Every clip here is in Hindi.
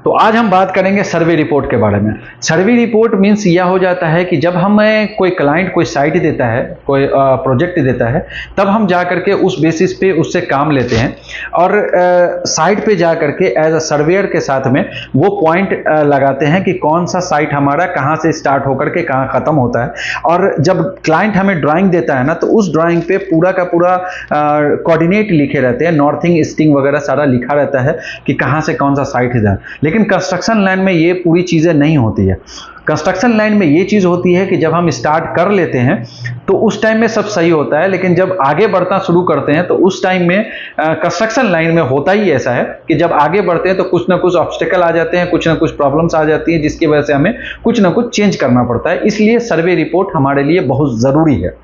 तो आज हम बात करेंगे सर्वे रिपोर्ट के बारे में। सर्वे रिपोर्ट मीन्स यह हो जाता है कि जब हमें कोई क्लाइंट कोई साइट देता है, कोई प्रोजेक्ट देता है, तब हम जा करके उस बेसिस पे उससे काम लेते हैं और साइट पे जा करके एज अ सर्वेयर के साथ में वो पॉइंट लगाते हैं कि कौन सा साइट हमारा कहाँ से स्टार्ट होकर के कहाँ ख़त्म होता है। और जब क्लाइंट हमें ड्राइंग देता है ना, तो उस ड्राइंग पे पूरा का पूरा कोऑर्डिनेट लिखे रहते हैं, नॉर्थिंग ईस्टिंग वगैरह सारा लिखा रहता है कि कहाँ से कौन सा साइट है। लेकिन कंस्ट्रक्शन लाइन में ये पूरी चीज़ें नहीं होती है। कंस्ट्रक्शन लाइन में ये चीज़ होती है कि जब हम स्टार्ट कर लेते हैं तो उस टाइम में सब सही होता है, लेकिन जब आगे बढ़ना शुरू करते हैं तो उस टाइम में कंस्ट्रक्शन लाइन में होता ही ऐसा है कि जब आगे बढ़ते हैं तो कुछ ना कुछ ऑब्स्टेकल आ जाते हैं, कुछ ना कुछ प्रॉब्लम्स आ जाती हैं, जिसकी वजह से हमें कुछ ना कुछ चेंज करना पड़ता है। इसलिए सर्वे रिपोर्ट हमारे लिए बहुत ज़रूरी है।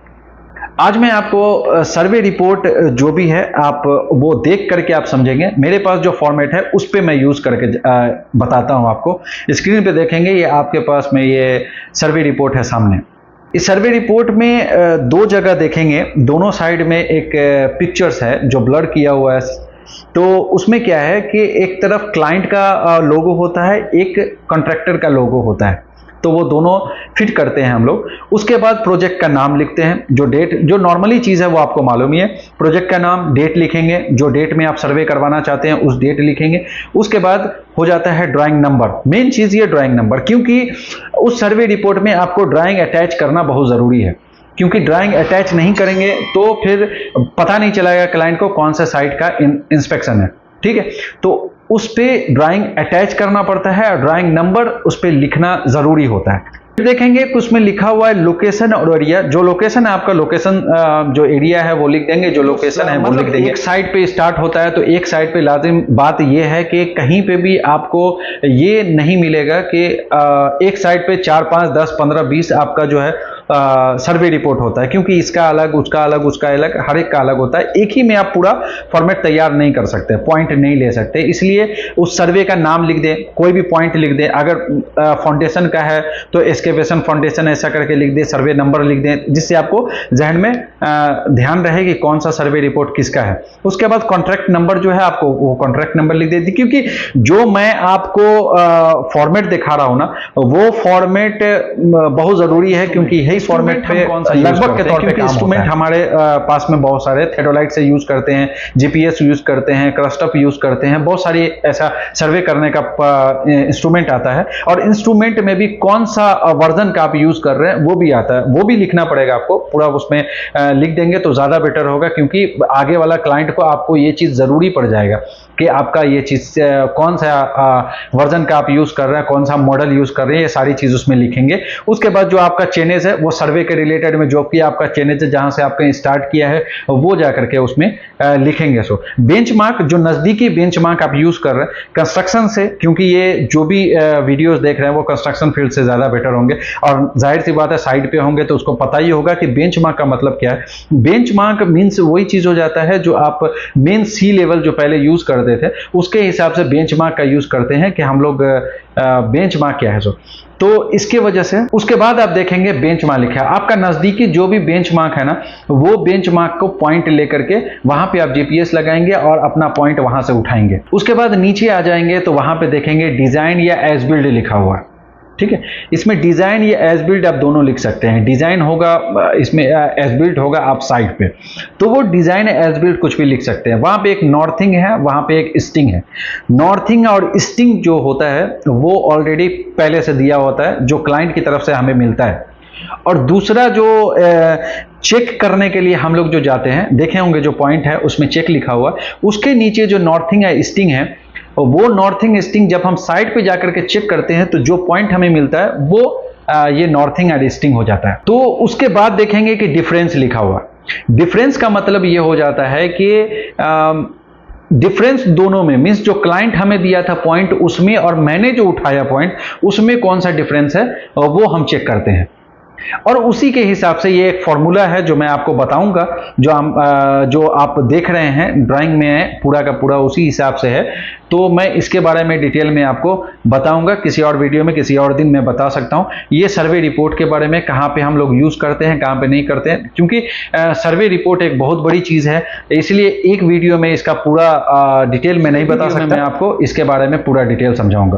आज मैं आपको सर्वे रिपोर्ट जो भी है आप वो देख करके आप समझेंगे। मेरे पास जो फॉर्मेट है उस पे मैं यूज़ करके बताता हूँ आपको। स्क्रीन पे देखेंगे, ये आपके पास में ये सर्वे रिपोर्ट है सामने। इस सर्वे रिपोर्ट में दो जगह देखेंगे, दोनों साइड में एक पिक्चर्स है जो ब्लर किया हुआ है। तो उसमें क्या है कि एक तरफ क्लाइंट का लोगो होता है, एक कॉन्ट्रैक्टर का लोगो होता है, तो वो दोनों फिट करते हैं हम लोग। उसके बाद प्रोजेक्ट का नाम लिखते हैं, जो डेट, जो नॉर्मली चीज़ है वो आपको मालूम ही है। प्रोजेक्ट का नाम, डेट लिखेंगे, जो डेट में आप सर्वे करवाना चाहते हैं उस डेट लिखेंगे। उसके बाद हो जाता है ड्राइंग नंबर। मेन चीज़ ये ड्राइंग नंबर, क्योंकि उस सर्वे रिपोर्ट में आपको ड्राइंग अटैच करना बहुत ज़रूरी है, क्योंकि ड्राइंग अटैच नहीं करेंगे तो फिर पता नहीं चलेगा क्लाइंट को कौन सा साइट का इंस्पेक्शन है। ठीक है, तो उस पे ड्राइंग अटैच करना पड़ता है और ड्राइंग नंबर उस पे लिखना ज़रूरी होता है। फिर देखेंगे कि उसमें लिखा हुआ है लोकेशन और एरिया। जो लोकेशन है आपका, लोकेशन जो एरिया है वो लिख देंगे, जो लोकेशन है वो लिख देंगे। एक साइड पे स्टार्ट होता है तो एक साइड पे लाजिम बात ये है कि कहीं पे भी आपको ये नहीं मिलेगा कि एक साइड पे 4, 5, 10, 15, 20 आपका जो है सर्वे रिपोर्ट होता है, क्योंकि इसका अलग, उसका अलग, उसका अलग, हर एक का अलग होता है। एक ही में आप पूरा फॉर्मेट तैयार नहीं कर सकते, पॉइंट नहीं ले सकते। इसलिए उस सर्वे का नाम लिख दें, कोई भी पॉइंट लिख दें। अगर फाउंडेशन का है तो एस्केवेशन फाउंडेशन ऐसा करके लिख दें, सर्वे नंबर लिख दें, जिससे आपको जहन में ध्यान रहे कि कौन सा सर्वे रिपोर्ट किसका है। उसके बाद कॉन्ट्रैक्ट नंबर जो है आपको वो कॉन्ट्रैक्ट नंबर लिख देती, क्योंकि जो मैं आपको फॉर्मेट दिखा रहा हूँ ना, वो फॉर्मेट बहुत ज़रूरी है, क्योंकि यही फॉर्मेट पे लगभग के तौर पे इंस्ट्रूमेंट हमारे पास में बहुत सारे थेडोलाइट से यूज करते हैं, जीपीएस यूज करते हैं, क्रस्टअप यूज करते हैं, बहुत सारी ऐसा सर्वे करने का इंस्ट्रूमेंट आता है। और इंस्ट्रूमेंट में भी कौन सा वर्जन का आप यूज कर रहे हैं वो भी आता है, वो भी लिखना पड़ेगा आपको। पूरा उसमें लिख देंगे तो ज्यादा बेटर होगा, क्योंकि आगे वाला क्लाइंट को आपको ये चीज जरूरी पड़ जाएगा कि आपका ये चीज कौन सा वर्जन का आप यूज कर रहे हैं, कौन सा मॉडल यूज कर रहे हैं, ये सारी चीज उसमें लिखेंगे। उसके बाद जो आपका चेनेज है वो सर्वे के रिलेटेड में जो भी आपका चेनेज है, जहां से आपने स्टार्ट किया है, वो जाकर के उसमें लिखेंगे। सो बेंचमार्क, जो नजदीकी बेंचमार्क आप यूज कर रहे हैं कंस्ट्रक्शन से, क्योंकि ये जो भी वीडियोस देख रहे हैं वो कंस्ट्रक्शन फील्ड से ज्यादा बेटर होंगे, और जाहिर सी बात है साइड पे होंगे तो उसको पता ही होगा कि बेंचमार्क का मतलब क्या है। बेंचमार्क मीन्स वही चीज हो जाता है जो आप मेन सी लेवल जो पहले यूज करते थे उसके हिसाब से बेंचमार्क का यूज करते हैं कि हम लोग बेंचमार्क क्या है। तो इसके वजह से उसके बाद आप देखेंगे बेंचमार्क लिखा है, आपका नजदीकी जो भी बेंचमार्क है ना, वो बेंचमार्क को पॉइंट लेकर के वहां पे आप जीपीएस लगाएंगे और अपना पॉइंट वहां से उठाएंगे। उसके बाद नीचे आ जाएंगे तो वहां पे देखेंगे डिजाइन या एज बिल्ड लिखा हुआ है। ठीक है, इसमें डिजाइन या एज बिल्ड आप दोनों लिख सकते हैं। डिजाइन होगा इसमें, एज बिल्ड होगा आप साइड पे, तो वो डिजाइन एज बिल्ड कुछ भी लिख सकते हैं। वहां पे एक नॉर्थिंग है, वहां पे एक ईस्टिंग है। नॉर्थिंग और ईस्टिंग जो होता है वो ऑलरेडी पहले से दिया होता है, जो क्लाइंट की तरफ से हमें मिलता है। और दूसरा जो चेक करने के लिए हम लोग जो जाते हैं, देखे होंगे जो पॉइंट है उसमें चेक लिखा हुआ, उसके नीचे जो नॉर्थिंग या ईस्टिंग है, वो नॉर्थिंग ईस्टिंग जब हम साइड पे जाकर के चेक करते हैं तो जो पॉइंट हमें मिलता है वो ये नॉर्थिंग एंड ईस्टिंग हो जाता है। तो उसके बाद देखेंगे कि डिफरेंस लिखा हुआ। डिफरेंस का मतलब ये हो जाता है कि डिफरेंस दोनों में, मीन्स जो क्लाइंट हमें दिया था पॉइंट उसमें और मैंने जो उठाया पॉइंट उसमें कौन सा डिफरेंस है वो हम चेक करते हैं। और उसी के हिसाब से ये एक फॉर्मूला है जो मैं आपको बताऊंगा, जो आप देख रहे हैं ड्राइंग में है, पूरा का पूरा उसी हिसाब से है। तो मैं इसके बारे में डिटेल में आपको बताऊंगा किसी और वीडियो में, किसी और दिन मैं बता सकता हूं ये सर्वे रिपोर्ट के बारे में, कहां पे हम लोग यूज करते हैं, कहां पे नहीं करते हैं, क्योंकि सर्वे रिपोर्ट एक बहुत बड़ी चीज है, इसलिए एक वीडियो में इसका पूरा डिटेल में नहीं बता सकता। मैं आपको इसके बारे में पूरा डिटेल समझाऊंगा।